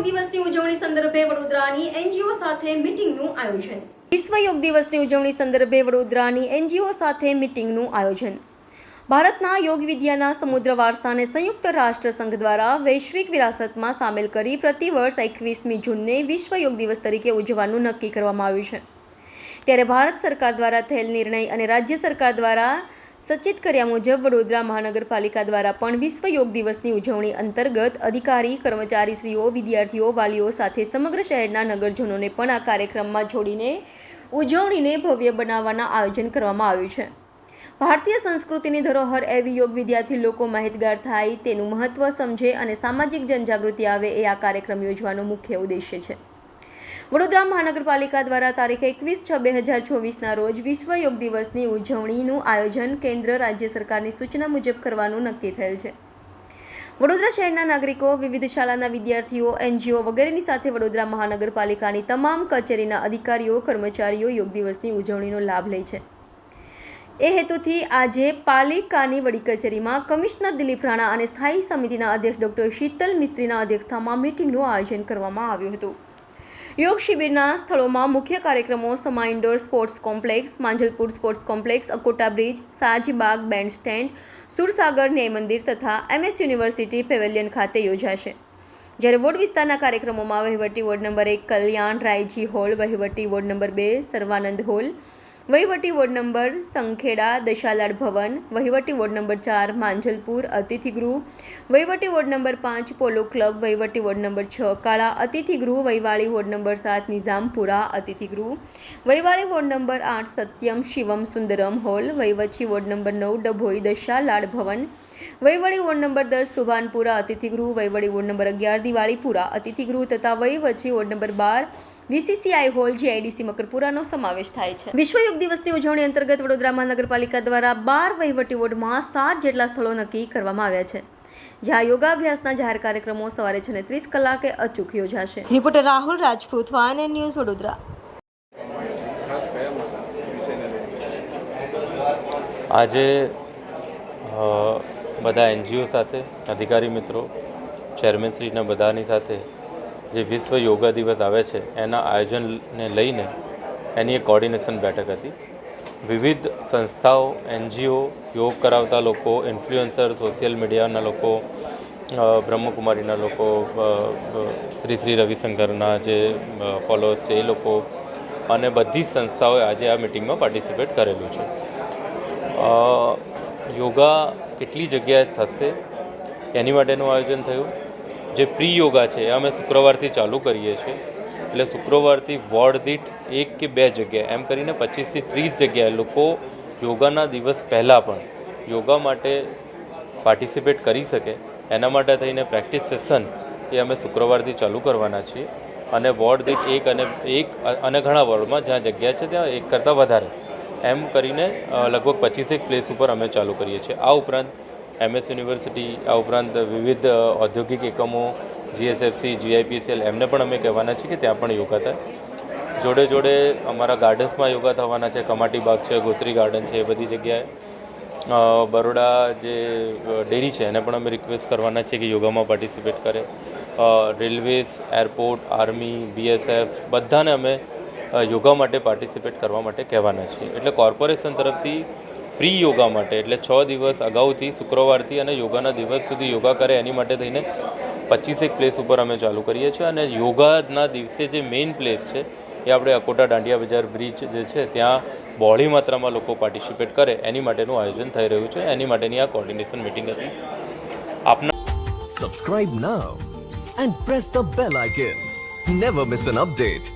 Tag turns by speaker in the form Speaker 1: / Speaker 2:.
Speaker 1: દિવસની ઉજવણી સંદર્ભે વડોદરાની એનજીઓ સાથે મીટિંગનું આયોજન. વિશ્વ યોગ દિવસની ઉજવણી સંદર્ભે વડોદરાની એનજીઓ સાથે મીટિંગનું આયોજન. ભારતના યોગ વિદ્યાના સમુદ્ર વારસાને સંયુક્ત રાષ્ટ્ર સંઘ દ્વારા વૈશ્વિક વિરાસતમાં સામેલ કરી પ્રતિવર્ષ 21મી જૂનને વિશ્વ યોગ દિવસ તરીકે ઉજવવાનું નક્કી કરવામાં આવ્યું છે. ત્યારે ભારત સરકાર દ્વારા થયેલ નિર્ણય અને રાજ્ય સરકાર દ્વારા સૂચિત કર્યા મુજબ વડોદરા મહાનગરપાલિકા દ્વારા પણ વિશ્વ યોગ દિવસની ઉજવણી અંતર્ગત અધિકારી, કર્મચારીશ્રીઓ, વિદ્યાર્થીઓ, વાલીઓ સાથે સમગ્ર શહેરના નગરજનોને પણ આ કાર્યક્રમમાં જોડીને ઉજવણીને ભવ્ય બનાવવાના આયોજન કરવામાં આવ્યું છે. ભારતીય સંસ્કૃતિની ધરોહર એવી યોગ વિદ્યાથી લોકો માહિતગાર થાય, તેનું મહત્વ સમજે અને સામાજિક જનજાગૃતિ આવે એ આ કાર્યક્રમ યોજવાનો મુખ્ય ઉદ્દેશ્ય છે. વડોદરા મહાનગરપાલિકા દ્વારા તારીખ 21/6/2024ના રોજ વિશ્વ યોગ દિવસની ઉજવણીનું આયોજન કેન્દ્ર રાજ્ય સરકારની સૂચના મુજબ કરવાનું નક્કી થયેલ છે. વડોદરા શહેરના નાગરિકો, વિવિધ શાળાના વિદ્યાર્થીઓ, એનજીઓ વગેરેની સાથે વડોદરા મહાનગરપાલિકાની તમામ કચેરીના અધિકારીઓ, કર્મચારીઓ યોગ દિવસની ઉજવણીનો લાભ લે છે. એ હેતુથી આજે પાલિકાની વડી કચેરીમાં કમિશનર દિલીપ રાણા અને સ્થાયી સમિતિના અધ્યક્ષ ડોક્ટર શીતલ મિસ્ત્રીના અધ્યક્ષતામાં મીટિંગનું આયોજન કરવામાં આવ્યું હતું. યોગ શિબિરના સ્થળોમાં મુખ્ય કાર્યક્રમો Sama indoor sports complex, Manjalpur sports complex, Akota bridge, Sajbaug band stand, Sursagar Nyay Mandir તથા MS યુનિવર્સિટી પેવેલિયન ખાતે યોજાશે. જ્યારે વોર્ડ વિસ્તારના કાર્યક્રમોમાં વહીવટી ward number 1 Kalyan Raiji hall, વહીવટી વોર્ડ નંબર 2 સર્વાનંદ હોલ, વહીવટી વોર્ડ નંબર સંખેડા દશાલાડ ભવન, વહીવટી વોર્ડ નંબર 4 માંજલપુર અતિથિગૃહ, વહીવટી વોર્ડ નંબર 5 પોલો ક્લબ, વહીવટી વોર્ડ નંબર 6 કાળા અતિથિગૃહ, વહીવાળી વોર્ડ નંબર 7 નિઝામપુરા અતિથિગૃહ, વહીવાળી ward number 8 Satyam Shivam Sundaram hall, વહીવટી વોર્ડ નંબર 9 ડભોઈ દશાલાડ ભવન, વહીવટી વોર્ડ નંબર 10 સુભાનપુરા અતિથિગૃહ, વહીવટી વોર્ડ નંબર 11 દિવાળીપુરા અતિથિગૃહ તથા વહીવટી ward number 12 VCCI hall GIDC મકરપુરાનો સમાવેશ થાય છે. વિશ્વ યોગ દિવસની ઉજવણી અંતર્ગત વડોદરા મહાનગરપાલિકા દ્વારા 12 વહીવટી વોર્ડમાં 7 જેટલા સ્થળો નક્કી કરવામાં આવ્યા છે, જ્યાં યોગાભ્યાસના જાહેર કાર્યક્રમો સવારે 6:30 કલાકે અચૂક યોજાશે. Reporter Rahul Rajput, van news, Vadodara.
Speaker 2: આજે બધા NGO સાથે, અધિકારી મિત્રો, ચેરમેનશ્રીના બધાની સાથે જે વિશ્વ યોગા દિવસ આવે છે એના આયોજનને લઈને એની એક કોર્ડિનેશન બેઠક હતી. વિવિધ સંસ્થાઓ, NGO, યોગ કરાવતા લોકો, ઇન્ફ્લુએન્સર, સોશિયલ મીડિયાના લોકો, બ્રહ્મકુમારીના લોકો, શ્રી રવિશંકરના જે ફોલોઅર્સ છે એ લોકો અને બધી જ સંસ્થાઓએ આજે આ મિટિંગમાં પાર્ટિસિપેટ કરેલું છે. યોગા કેટલી જગ્યાએ થશે એની માટેનું આયોજન થયું. જે પ્રી યોગા છે એ અમે શુક્રવારથી ચાલુ કરીએ છીએ, એટલે શુક્રવારથી વોર્ડ દીઠ 1 કે 2 જગ્યાએ એમ કરીને 25 થી 30 જગ્યાએ લોકો યોગાના દિવસ પહેલાં પણ યોગા માટે પાર્ટિસિપેટ કરી શકે એના માટે થઈને પ્રેક્ટિસ સેશન એ અમે શુક્રવારથી ચાલુ કરવાના છીએ. અને વોર્ડ દીઠ 1 અને ઘણા વોર્ડમાં જ્યાં જગ્યા છે ત્યાં 1 કરતાં વધારે એમ કરીને લગભગ 25 પ્લેસ ઉપર અમે ચાલુ કરીએ છીએ. આ ઉપરાંત MS યુનિવર્સિટી, આ ઉપરાંત વિવિધ ઔદ્યોગિક એકમો, GSFC, GIPCL એમને પણ અમે કહેવાના છીએ કે ત્યાં પણ યોગા થાય. જોડે જોડે અમારા ગાર્ડન્સમાં યોગા થવાના છે. કમાટી બાગ છે, ગોત્રી ગાર્ડન છે, એ બધી જગ્યાએ. બરોડા જે ડેરી છે એને પણ અમે રિક્વેસ્ટ કરવાના છીએ કે યોગામાં પાર્ટિસિપેટ કરે. રેલવેઝ, એરપોર્ટ, આર્મી, BSF બધાને અમે યોગા માટે પાર્ટિસિપેટ કરવા માટે કહેવાના છીએ. એટલે કોર્પોરેશન તરફથી પ્રી યોગા માટે એટલે 6 દિવસ અગાઉથી શુક્રવારથી અને યોગાના દિવસ સુધી યોગા કરે એની માટે થઈને 25 પ્લેસ ઉપર અમે ચાલુ કરીએ છીએ. અને યોગાના દિવસે જે મેઇન પ્લેસ છે એ આપણે અકોટા દાંડિયા બજાર બ્રિજ જે છે ત્યાં બહોળી માત્રામાં લોકો પાર્ટિસિપેટ કરે એની માટેનું આયોજન થઈ રહ્યું છે. એની માટેની આ કોર્ડિનેશન મિટિંગ હતી. આપના
Speaker 3: Subscribe now and press the bell icon. Never miss an update.